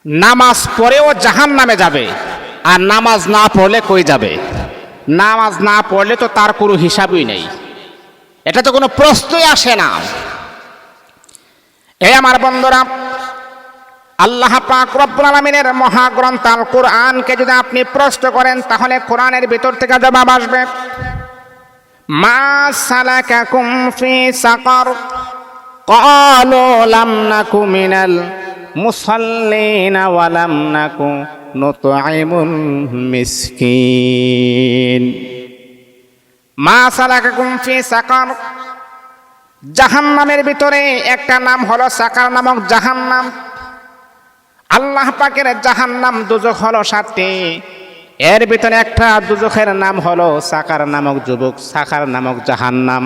নামাজ পড়েও জাহান্নামে যাবে, আর নামাজ না পড়লে কই যাবে? নামাজ না পড়লে তো তার কোনো হিসাবই নেই, এটা তো কোনো প্রশ্নই আসে না। এই আমার বন্ধুরা, আল্লাহ পাক রব্বুল আলামিনের মহাগ্রন্থ আল কোরআনকে যদি আপনি প্রশ্ন করেন, তাহলে কোরআনের ভিতর থেকে জবাব আসবে, মা সালাকাকুম ফি সাকার ক্বালু লাম নাকু মিনাল মুসাল্লিন ওয়া লাম নাকু নুতঈমুল মিসকিন। মা সালাকাকুম ফি সাকার, জাহান্নামের ভিতরে একটা নাম হলো সাকার নামক জাহান্নাম। আল্লাহ পাকের জাহান্নাম দুজক হলো 7টি, এর ভিতরে একটা দুজকের নাম হলো সাকার নামক যুবক, সাকার নামক জাহান্নাম।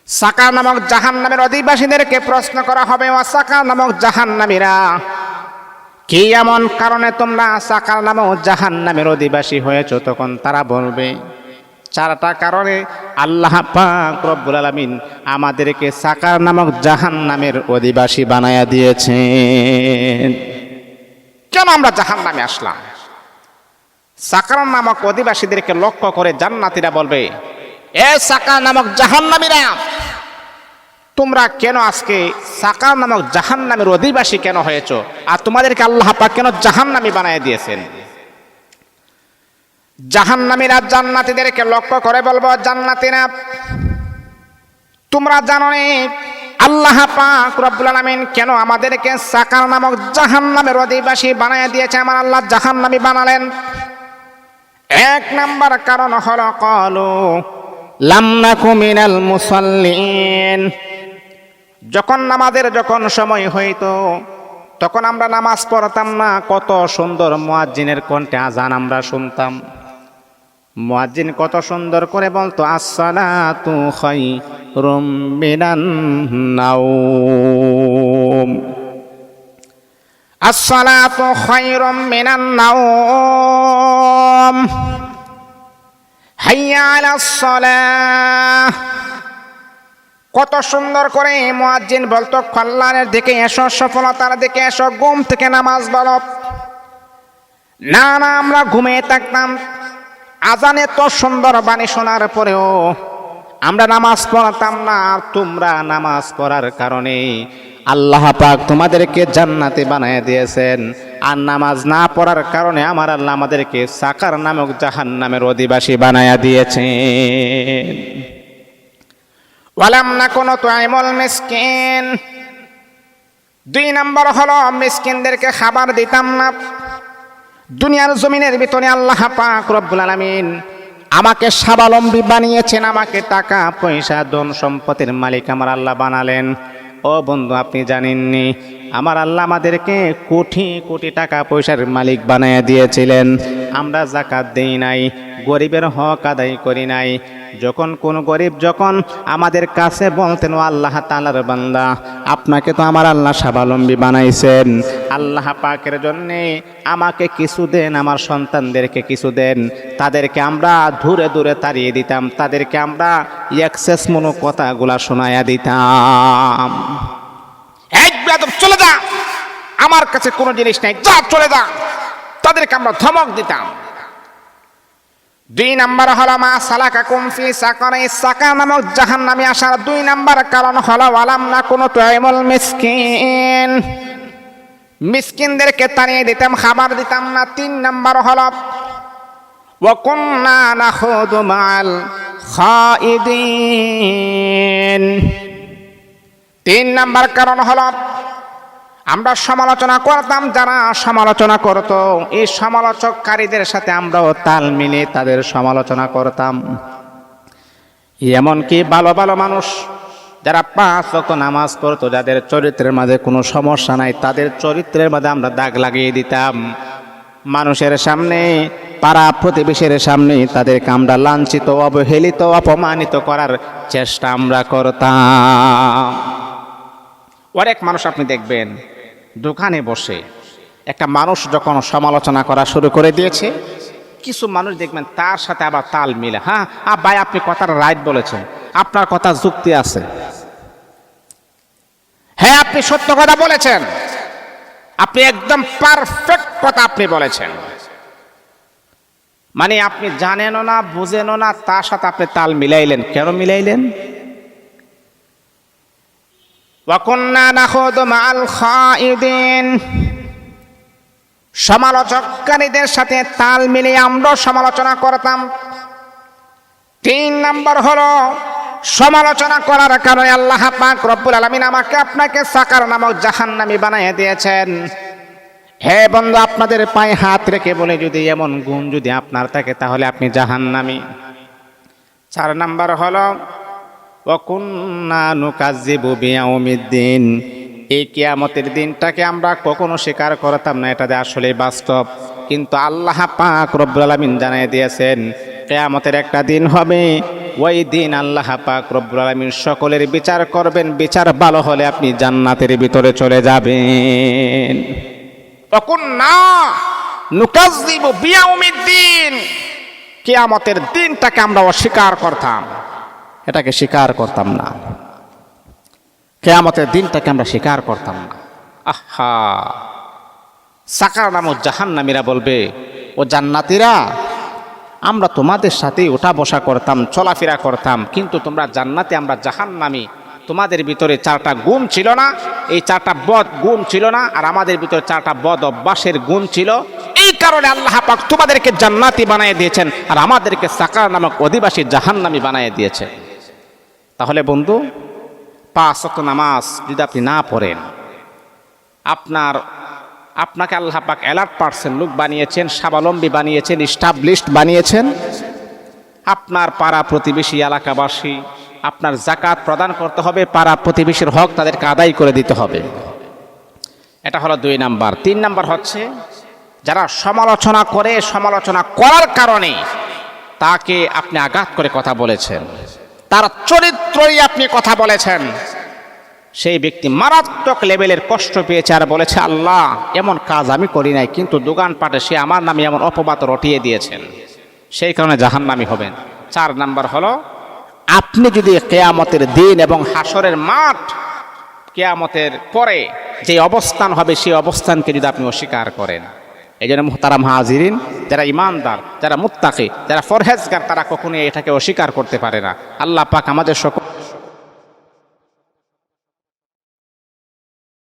সাকার নামক জাহান্নামের অধিবাসীদেরকে প্রশ্ন করা হবে, ও সাকার নামক জাহান্নামীরা, কি এমন কারণে তোমরা সাকার নামক জাহান্নামের অধিবাসী হয়েছো? তখন তারা বলবে, 4টা কারণে আল্লাহ পাক রব্বুল আলামিন আমাদেরকে সাকার নামক জাহান্নামের অধিবাসী বানায়া দিয়েছেন। কেন আমরা জাহান্নামে আসলাম? সাকার নামক অধিবাসীদেরকে লক্ষ্য করে জান্নাতীরা বলবে, এ সাকার নামক জাহান্নামীরা, তোমরা কেন আজকে সাকার নামক জাহান্নামের অধিবাসী কেন হয়েছো? আর তোমাদেরকে আল্লাহ পাক কেন জাহান্নামী বানায়া দিয়েছেন? জাহান্নামীরা জান্নাতীদেরকে লক্ষ্য করে বলবো, জান্নাতীরা, তোমরা জানো না আল্লাহ পাক রব্বুল আলামিন কেন আমাদেরকে সাকার নামক জাহান্নামের অধিবাসী বানায়া দিয়েছে? আমার আল্লাহ জাহান্নামী বানালেন। 1 নাম্বার কারণ হলো ক্বালু লাম নাকু মিনাল মুসাল্লিন, যখন নামাজের সময় হইতো তখন আমরা নামাজ পড়তাম না। কত সুন্দর মুয়াজ্জিনের কণ্ঠে আজান আমরা শুনতাম। মুয়াজ্জিন কত সুন্দর করে বলতো, আসসালাতু খায়রুম মিনান নাওম, আসসালাতু খায়রুম মিনান নাওম, হাইয়া আলাস সালাহ। কত সুন্দর করে মুয়াজ্জিন বলতো, কল্যাণের দিকে এসো, সফলতার দিকে এসো, ঘুম থেকে নামাজ বলো। না না, আমরা ঘুমিয়ে থাকতাম। আজানে তো সুন্দর বাণী শোনার পরেও আমরা নামাজ পড়তাম না। আর তোমরা নামাজ পড়ার কারণে আল্লাহ পাক তোমাদেরকে জান্নাতে বানায় দিয়েছেন, আর নামাজ না পড়ার কারণে আমার আল্লাহ আমাদেরকে সাকার নামক জাহান্নামের অধিবাসী বানায়া দিয়েছেন। ওয়ালাম নাকু নুতঈমুল মিসকিন, 2 নাম্বার হলো মিসকিনদেরকে খাবার দিতাম না। দুনিয়ার জমিনের ভিতরে আল্লাহ পাক রব্বুল আলামিন আমাকে স্বাবলম্বী বানিয়েছেন, আমাকে টাকা পয়সা ধন সম্পদের মালিক আমার আল্লাহ বানালেন। ও বন্ধু, আপনি জানেননি আমার আল্লাহ আমাদেরকে কোটি কোটি টাকা পয়সার মালিক বানায়া দিয়েছিলেন। আমরা যাকাত দেই নাই, গরিবের হক আদায় করি নাই। যখন কোন গরিব যখন আমাদের কাছে বলতেন, ও আল্লাহ তাআলার বান্দা, আপনাকে তো আমার আল্লাহ স্বাবলম্বী বানাইছেন, আল্লাহ পাকের জন্যে আমাকে কিছু দেন, আমার সন্তানদেরকে কিছু দেন, তাদেরকে আমরা দূরে দূরে তাড়িয়ে দিতাম, তাদেরকে আমরা এক্সেস মনো কথাগুলা শোনায়া দিতাম। এক বেয়াদব, চলে যা, আমার কাছে কোনো জিনিস নাই, যা চলে যা, তাদেরকে আমরা ধমক দিতাম। 2 নাম্বার হলো মা সালাকাকুম ফি সাকার, সাকার নামক জাহান্নামে আসার 2 নাম্বার কারণ হলো ওয়ালাম নাকু নুতঈমুল মিসকিন, মিসকিনদেরকে তাড়িয়ে দিতাম, খাবার দিতাম না। 3 নাম্বার হলো ওয়া কুননা নাখুদু মাআল খাইদিন, 3 নাম্বার কারণ হলো আমরা সমালোচনা করতাম। যারা সমালোচনা করত, এই সমালোচককারীদের সাথে আমরাও তাল মিলিয়ে তাদের সমালোচনা করতাম। এমনকি ভালো ভালো মানুষ যারা 5 ওয়াক্ত নামাজ পড়তো, যাদের চরিত্রের মাঝে কোনো সমস্যা নাই, তাদের চরিত্রের মাঝে আমরা দাগ লাগিয়ে দিতাম। মানুষের সামনে, পাড়া প্রতিবেশীর সামনে তাদেরকে আমরা লাঞ্ছিত, অবহেলিত, অপমানিত করার চেষ্টা আমরা করতাম। অনেক মানুষ আপনি দেখবেন দোকানে বসে একটা মানুষ যখন সমালোচনা করা শুরু করে দিয়েছে, কিছু মানুষ দেখবেন তার সাথে আবার তাল মিলে, হ্যাঁ ভাই আপনি কথাটা রাইট বলেছেন, আপনার কথা যুক্তি আছে, হ্যাঁ আপনি সত্য কথা বলেছেন, আপনি একদম পারফেক্ট কথা আপনি বলেছেন। মানে আপনি জানেনও না, বুঝেনও না, তার সাথে আপনি তাল মিলাইলেন। কেন মিলাইলেন? ওয়া কুন্না নাখুদু মাআল খাইদিন, সমালোচককারীদের সাথে তাল মিলিয়ে আমরা সমালোচনা করতাম। 3 নাম্বার হলো সমালোচনা করার কারণে আল্লাহ পাক রব্বুল আলামিন আমাকে আপনাকে সাকার নামক জাহান্নামী বানিয়ে দিয়েছেন। হে বন্ধু, আপনাদের পায়ে হাত রেখে বলে, যদি এমন গুণ যদি আপনার থাকে তাহলে আপনি জাহান্নামী। 4 নাম্বার হলো ওয়া কুন্না নুকাজ্জিবু বিয়াউমিদ্দিন, এই কিয়ামতের দিনটাকে আমরা কখনো স্বীকার করতাম না, এটা যে আসলে বাস্তব। কিন্তু আল্লাহ পাক রব্বুল আলামিন জানিয়ে দিয়েছেন কিয়ামতের একটা দিন হবে, ওই দিন আল্লাহ পাক রব্বুল আলামিন সকলের বিচার করবেন। বিচার ভালো হলে আপনি জান্নাতের ভিতরে চলে যাবেন। ওয়া কুন্না নুকাজ্জিবু বিয়াউমিদ্দিন, কিয়ামতের দিনটাকে আমরা অস্বীকার করতাম, এটাকে স্বীকার করতাম না। কিয়ামতের দিনটাকে আমরা স্বীকার করতাম না। আহা, সাকার নামক জাহান্নামীরা বলবে, ও জান্নাতীরা, আমরা তোমাদের সাথে ওঠা বসা করতাম, চলাফেরা করতাম, কিন্তু তোমরা জান্নাতে, আমরা জাহান্নামী। তোমাদের ভিতরে 4টা গুণ ছিল না, এই 4টা বদ গুণ ছিল না, আর আমাদের ভিতরে 4টা বদ অভ্যাসের গুণ ছিল। এই কারণে আল্লাহ পাক তোমাদেরকে জান্নাতি বানিয়ে দিয়েছেন, আর আমাদেরকে সাকার নামক অধিবাসী জাহান্নামী বানিয়ে দিয়েছে। তাহলে বন্ধু, 5 ওয়াক্ত নামাজ যদি আপনি না পড়েন, আপনাকে আল্লাহ পাক অ্যালার্ট পার্সন লোক বানিয়েছেন, স্বাবলম্বী বানিয়েছেন, স্টাবলিশড বানিয়েছেন। আপনার পাড়া প্রতিবেশী এলাকাবাসী, আপনার যাকাত প্রদান করতে হবে, পাড়া প্রতিবেশীর হক তাদেরকে আদায় করে দিতে হবে। এটা হলো 2 নাম্বার। 3 নাম্বার হচ্ছে যারা সমালোচনা করে, সমালোচনা করার কারণে তাকে আপনি আঘাত করে কথা বলেছেন, তার চরিত্রই আপনি কথা বলেছেন, সেই ব্যক্তি মারাত্মক লেভেলের কষ্ট পেয়েছে আর বলেছে, আল্লাহ, এমন কাজ আমি করি নাই, কিন্তু দোকানপাটে সে আমার নামে এমন অপবাদ রটিয়ে দিয়েছেন, সেই কারণে জাহান্নামী হবেন। 4 নাম্বার হলো আপনি যদি কিয়ামতের দিন এবং হাসরের মাঠ, কিয়ামতের পরে যে অবস্থান হবে, সেই অবস্থানকে যদি আপনি অস্বীকার করেন। এই জন্য মুহতারাম হাজিরিন, যারা ইমানদার, যারা মুত্তাকি, যারা ফরহেজগার, তারা কখনোই এটাকে অস্বীকার করতে পারে না। আল্লাহ পাক আমাদের সকল